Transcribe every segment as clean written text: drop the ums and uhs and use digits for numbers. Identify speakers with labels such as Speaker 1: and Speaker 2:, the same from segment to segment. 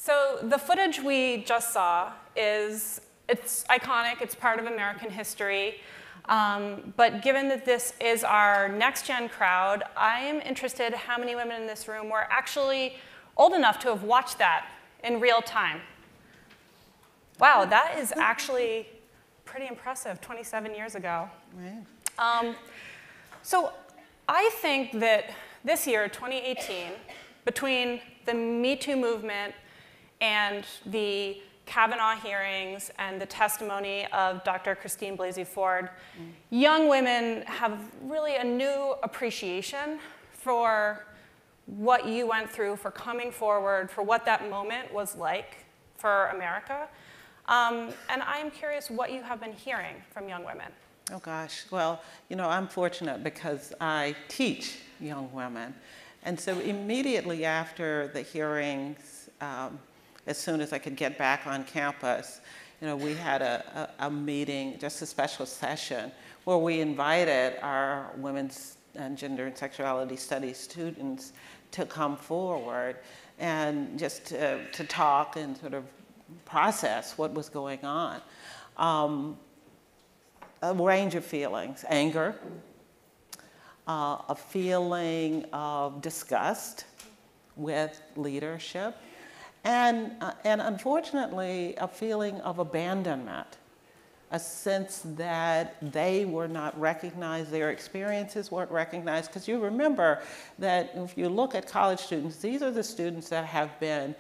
Speaker 1: So the footage we just saw it's iconic, it's part of American history. But given that this is our next-gen crowd, I am interested how many women in this room were actually old enough to have watched that in real time. Wow, that is actually pretty impressive, 27 years ago.
Speaker 2: Right.
Speaker 1: So I think that this year, 2018, between the Me Too movement and the Kavanaugh hearings and the testimony of Dr. Christine Blasey Ford, young women have really a new appreciation for what you went through, for coming forward, for what that moment was like for America. And I'm curious what you have been hearing from young women.
Speaker 2: Oh gosh, well, you know, I'm fortunate because I teach young women. And so immediately after the hearings, as soon as I could get back on campus, you know, we had a meeting, just a special session, where we invited our women's and gender and sexuality studies students to come forward and just to talk and sort of process what was going on. A range of feelings: anger, a feeling of disgust with leadership, and unfortunately, a feeling of abandonment, a sense that they were not recognized, their experiences weren't recognized. Because you remember that if you look at college students, these are the students that have been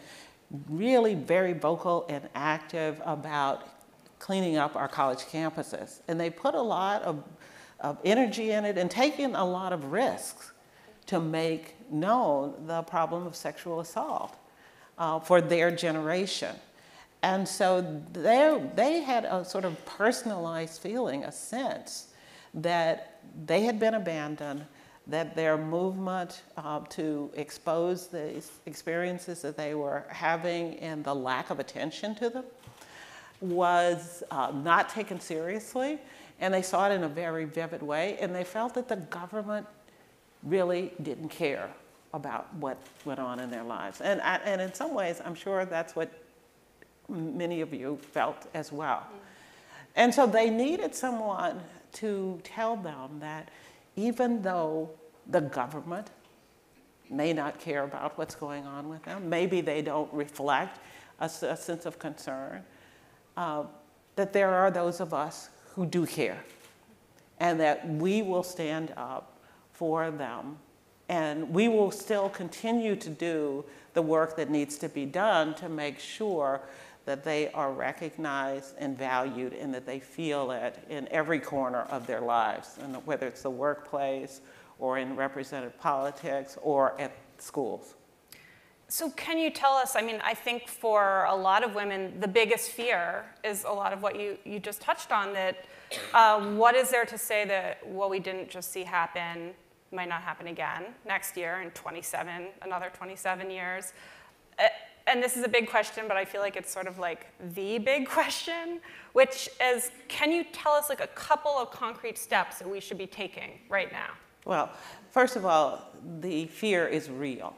Speaker 2: really very vocal and active about cleaning up our college campuses. And they put a lot of energy in it and taken a lot of risks to make known the problem of sexual assault for their generation. And so they had a sort of personalized feeling, a sense that they had been abandoned, that their movement to expose the experiences that they were having and the lack of attention to them was not taken seriously. And they saw it in a very vivid way, and they felt that the government really didn't care about what went on in their lives. And in some ways, I'm sure that's what many of you felt as well. And so they needed someone to tell them that even though the government may not care about what's going on with them, maybe they don't reflect a sense of concern, that there are those of us who do care, and that we will stand up for them, and we will still continue to do the work that needs to be done to make sure that they are recognized and valued, and that they feel it in every corner of their lives, and whether it's the workplace or in representative politics or at schools.
Speaker 1: So can you tell us, I mean, I think for a lot of women, the biggest fear is a lot of what you just touched on, that what is there to say that what we didn't just see happen might not happen again next year in another 27 years? And this is a big question, but I feel like it's sort of like the big question, which is, can you tell us like a couple of concrete steps that we should be taking right now?
Speaker 2: Well, first of all, the fear is real.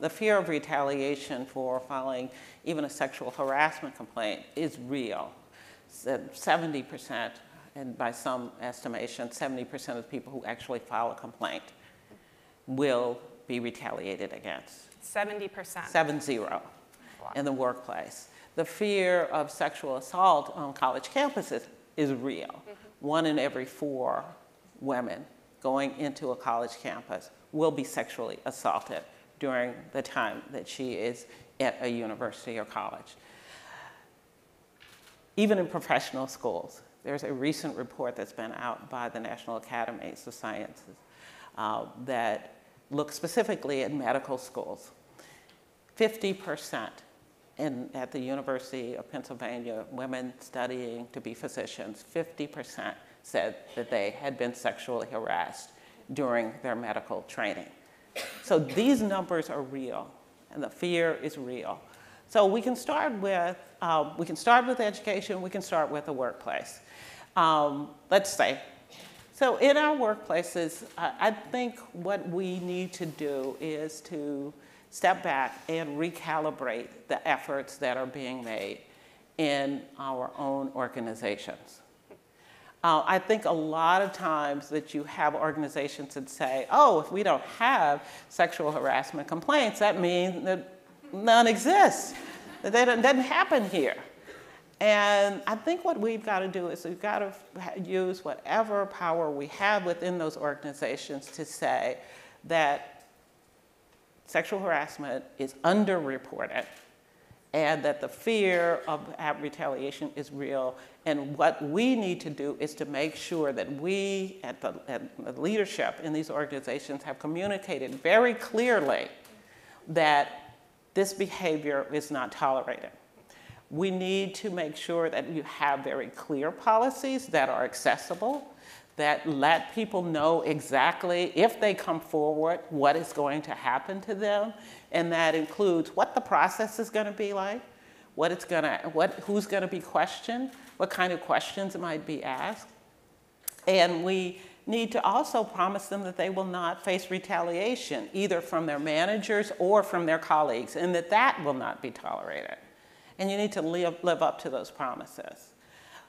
Speaker 2: The fear of retaliation for filing even a sexual harassment complaint is real. 70%, and by some estimation, 70% of the people who actually file a complaint will be retaliated against.
Speaker 1: 70%?
Speaker 2: 7-0
Speaker 1: Wow.
Speaker 2: in the workplace. The fear of sexual assault on college campuses is real. Mm-hmm. 1 in every 4 women going into a college campus will be sexually assaulted during the time that she is at a university or college. Even in professional schools, there's a recent report that's been out by the National Academies of Sciences that looks specifically at medical schools. 50% at the University of Pennsylvania, women studying to be physicians, 50% said that they had been sexually harassed during their medical training. So these numbers are real, and the fear is real. So we can start with education. We can start with the workplace. Let's say, so in our workplaces, I think what we need to do is to step back and recalibrate the efforts that are being made in our own organizations. I think a lot of times that you have organizations that say, oh, if we don't have sexual harassment complaints, that means that none exists, that it doesn't happen here. And I think what we've got to do is we've got to use whatever power we have within those organizations to say that sexual harassment is underreported and that the fear of retaliation is real. And what we need to do is to make sure that we, at the leadership in these organizations, have communicated very clearly that this behavior is not tolerated. We need to make sure that you have very clear policies that are accessible, that let people know exactly, if they come forward, what is going to happen to them. And that includes what the process is going to be like, who's going to be questioned, what kind of questions might be asked. And we need to also promise them that they will not face retaliation, either from their managers or from their colleagues, and that will not be tolerated. And you need to live up to those promises.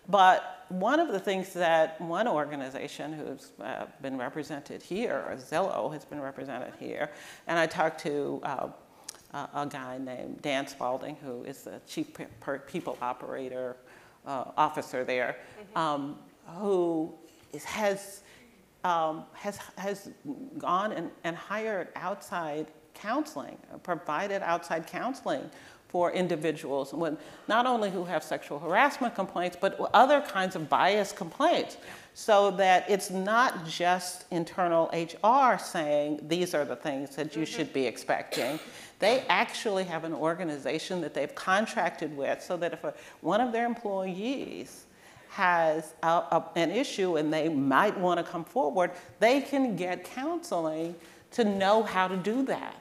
Speaker 2: But one of the things that one organization who's been represented here, Zillow has been represented here, and I talked to a guy named Dan Spalding, who is the chief people operator officer there, who has gone and hired outside counseling, provided outside counseling for individuals, not only who have sexual harassment complaints, but other kinds of bias complaints, so that it's not just internal HR saying these are the things that you should be expecting. They actually have an organization that they've contracted with, so that if one of their employees has an issue and they might want to come forward, they can get counseling to know how to do that.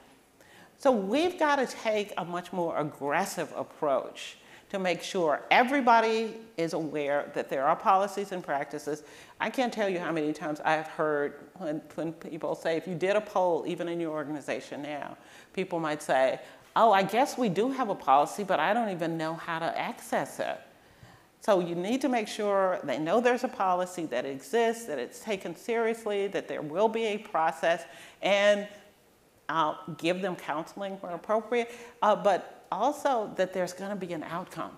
Speaker 2: So we've got to take a much more aggressive approach to make sure everybody is aware that there are policies and practices. I can't tell you how many times I've heard when people say, if you did a poll, even in your organization now, people might say, oh, I guess we do have a policy, but I don't even know how to access it. So you need to make sure they know there's a policy, that exists, that it's taken seriously, that there will be a process, and give them counseling where appropriate, but also that there's going to be an outcome.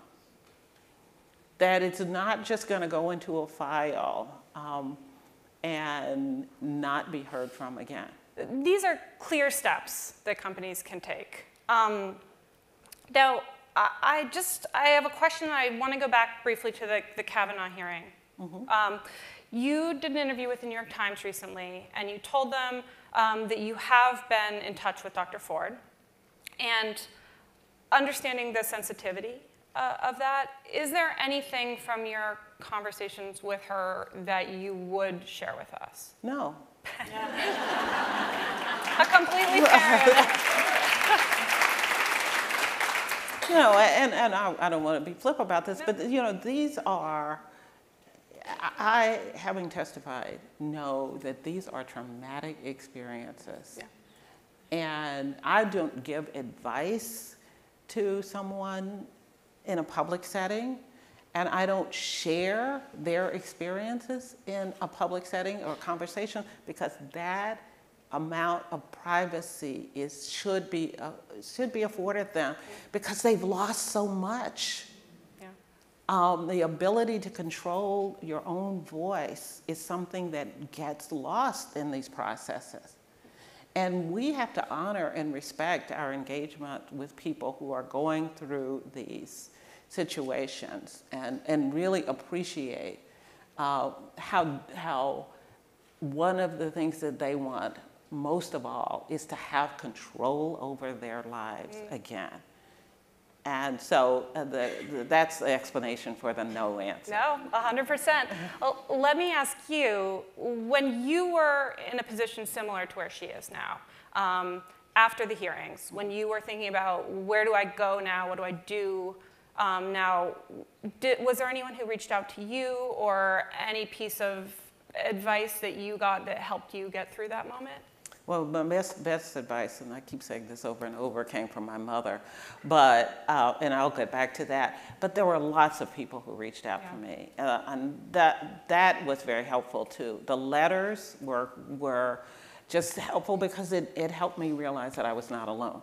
Speaker 2: That it's not just going to go into a file and not be heard from again.
Speaker 1: These are clear steps that companies can take. Now, I have a question. I want to go back briefly to the Kavanaugh hearing. You did an interview with the New York Times recently, and you told them that you have been in touch with Dr. Ford. And understanding the sensitivity of that, is there anything from your conversations with her that you would share with us?
Speaker 2: No.
Speaker 1: A completely fair.
Speaker 2: You know, and I don't want to be flip about this, but you know, these are, I, having testified, know that these are traumatic experiences. Yeah. And I don't give advice to someone in a public setting, and I don't share their experiences in a public setting or conversation, because that amount of privacy should be afforded them, because they've lost so much. The ability to control your own voice is something that gets lost in these processes. And we have to honor and respect our engagement with people who are going through these situations, and really appreciate how one of the things that they want most of all is to have control over their lives again. And so that's the explanation for the no answer.
Speaker 1: No, 100%. Well, let me ask you, when you were in a position similar to where she is now, after the hearings, when you were thinking about where do I go now, what do I do now, was there anyone who reached out to you, or any piece of advice that you got that helped you get through that moment?
Speaker 2: Well, my best advice, and I keep saying this over and over, came from my mother, but, and I'll get back to that, but there were lots of people who reached out to me, and that was very helpful too. The letters were just helpful because it helped me realize that I was not alone.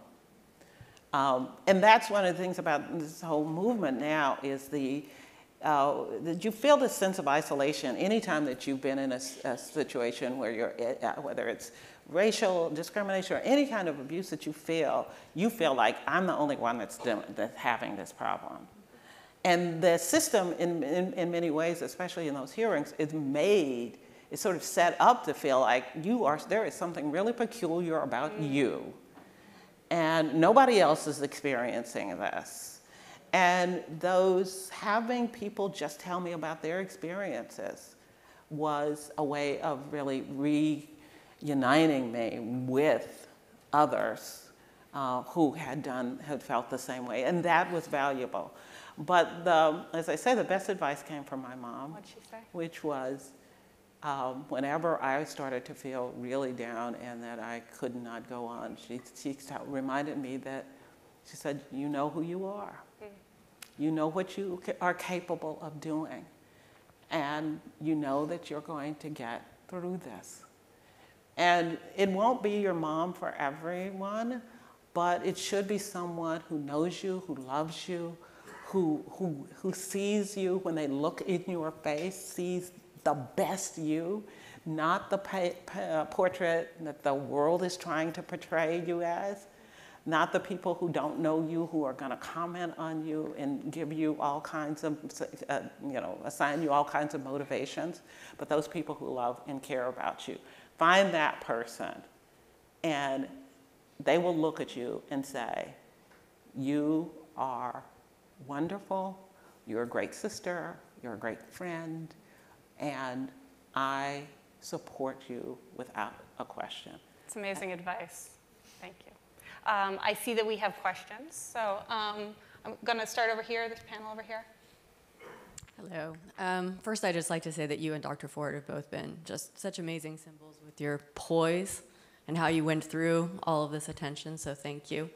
Speaker 2: And that's one of the things about this whole movement now is that you feel this sense of isolation anytime that you've been in a situation where you're, whether it's racial discrimination or any kind of abuse that you feel like I'm the only one that's having this problem. And the system, in many ways, especially in those hearings, is sort of set up to feel like there is something really peculiar about you, and nobody else is experiencing this. And having people just tell me about their experiences was a way of really reuniting me with others who had felt the same way, and that was valuable. But as I say, the best advice came from my mom.
Speaker 1: What'd she say?
Speaker 2: Which was, whenever I started to feel really down and that I could not go on, she reminded me that, she said, you know who you are. You know what you are capable of doing. And you know that you're going to get through this. And it won't be your mom for everyone, but it should be someone who knows you, who loves you, who sees you when they look in your face, sees the best you, not the portrait that the world is trying to portray you as, not the people who don't know you, who are going to comment on you and give you all kinds of, assign you all kinds of motivations, but those people who love and care about you. Find that person, and they will look at you and say, you are wonderful, you're a great sister, you're a great friend, and I support you without a question.
Speaker 1: It's amazing advice. Thank you. I see that we have questions, so I'm going to start over here, this panel over here.
Speaker 3: Hello. First, I'd just like to say that you and Dr. Ford have both been just such amazing symbols with your poise and how you went through all of this attention, so thank you.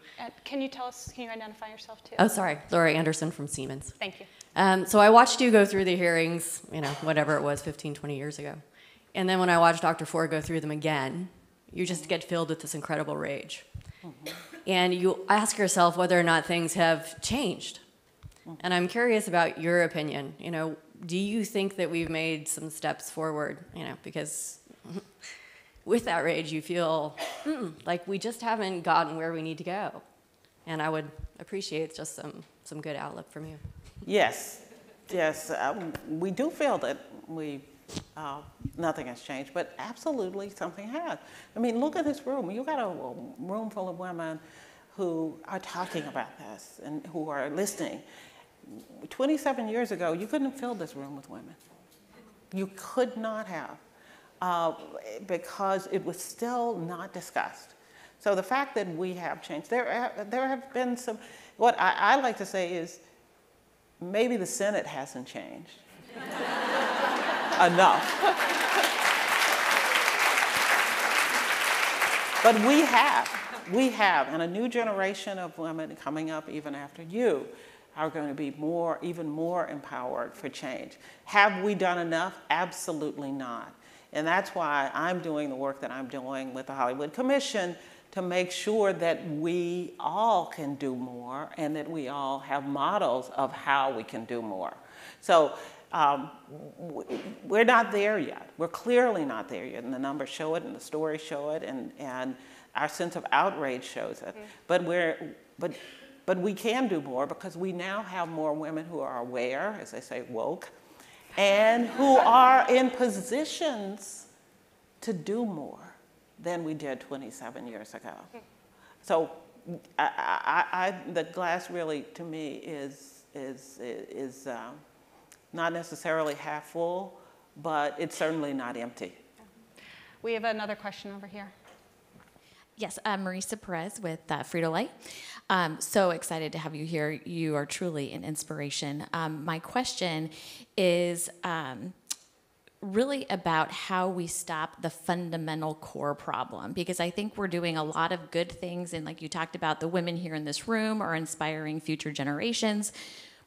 Speaker 1: Can you identify yourself too?
Speaker 3: Oh, sorry, Laura Anderson from Siemens.
Speaker 1: Thank you.
Speaker 3: So I watched you go through the hearings, whatever it was, 15, 20 years ago. And then when I watched Dr. Ford go through them again, you just get filled with this incredible rage. Mm-hmm. And you ask yourself whether or not things have changed. Mm-hmm. And I'm curious about your opinion. Do you think that we've made some steps forward? Because with that rage, you feel like we just haven't gotten where we need to go. And I would appreciate just some good outlook from you.
Speaker 2: Yes, we do feel that nothing has changed, but absolutely something has. I mean, look at this room. You got a room full of women who are talking about this and who are listening. 27 years ago, you couldn't have filled this room with women. You could not have, because it was still not discussed. So the fact that we have changed, there have been some, what I like to say is, maybe the Senate hasn't changed enough. But we have, and a new generation of women coming up even after you are going to be even more empowered for change. Have we done enough? Absolutely not. And that's why I'm doing the work that I'm doing with the Hollywood Commission to make sure that we all can do more and that we all have models of how we can do more. So we're not there yet. We're clearly not there yet, and the numbers show it, and the stories show it, and our sense of outrage shows it. Mm-hmm. But we can do more because we now have more women who are aware, as they say, woke, and who are in positions to do more than we did 27 years ago. So the glass really, to me, is not necessarily half full, but it's certainly not empty.
Speaker 1: We have another question over here.
Speaker 4: Yes, Marisa Perez with Frito-Lay. So excited to have you here. You are truly an inspiration. My question is, really about how we stop the fundamental core problem, because I think we're doing a lot of good things, and like you talked about, the women here in this room are inspiring future generations.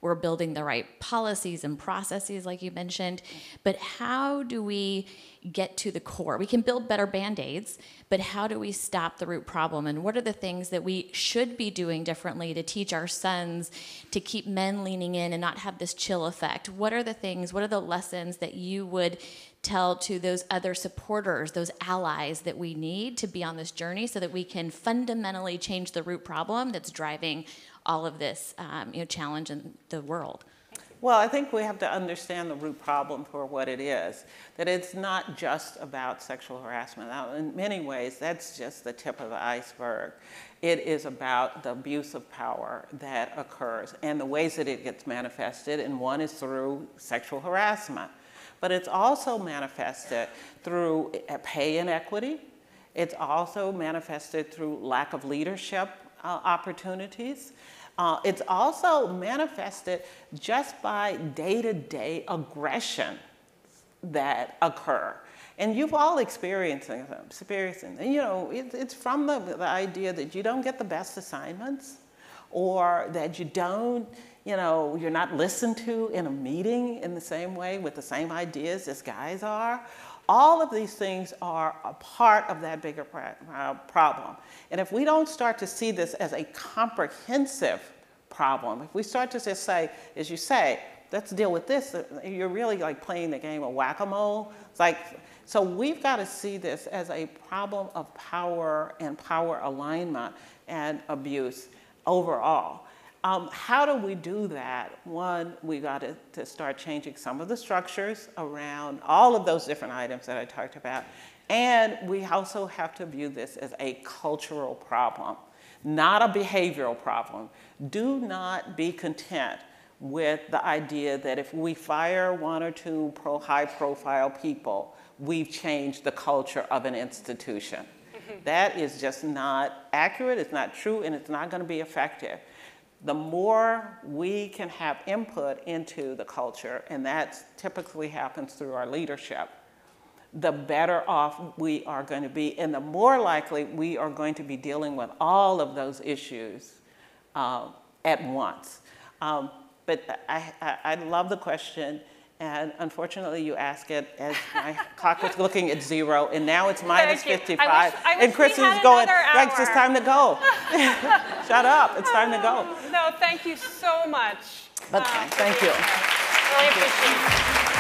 Speaker 4: We're building the right policies and processes, like you mentioned, but how do we get to the core? We can build better Band-Aids, but how do we stop the root problem? And what are the things that we should be doing differently to teach our sons to keep men leaning in and not have this chill effect? What are the things, what are the lessons that you would tell to those other supporters, those allies that we need to be on this journey so that we can fundamentally change the root problem that's driving all of this challenge in the world?
Speaker 2: Well, I think we have to understand the root problem for what it is, that it's not just about sexual harassment. Now, in many ways, that's just the tip of the iceberg. It is about the abuse of power that occurs and the ways that it gets manifested, and one is through sexual harassment. But it's also manifested through pay inequity. It's also manifested through lack of leadership opportunities. It's also manifested just by day-to-day aggression that occur. And you've all experienced them. You know, it's from the idea that you don't get the best assignments, or that you don't, you know, you're not listened to in a meeting in the same way with the same ideas as guys are. All of these things are a part of that bigger problem. And if we don't start to see this as a comprehensive problem, if we start to just say, as you say, let's deal with this, you're really like playing the game of whack-a-mole. It's like, so we've got to see this as a problem of power and power alignment and abuse overall. How do we do that? One, we got to start changing some of the structures around all of those different items that I talked about. And we also have to view this as a cultural problem, not a behavioral problem. Do not be content with the idea that if we fire one or two high-profile people, we've changed the culture of an institution. That is just not accurate, it's not true, and it's not going to be effective. The more we can have input into the culture, and that typically happens through our leadership, the better off we are going to be, and the more likely we are going to be dealing with all of those issues at once. But I love the question, and unfortunately you ask it as my clock was looking at 0, and now it's minus 55,
Speaker 1: I wish
Speaker 2: and Chris
Speaker 1: we
Speaker 2: is
Speaker 1: had
Speaker 2: going,
Speaker 1: another
Speaker 2: Rex, it's
Speaker 1: hour.
Speaker 2: time to go. Shut up, it's time to go.
Speaker 1: No, thank you so much.
Speaker 2: But thank you.
Speaker 1: Really appreciate it.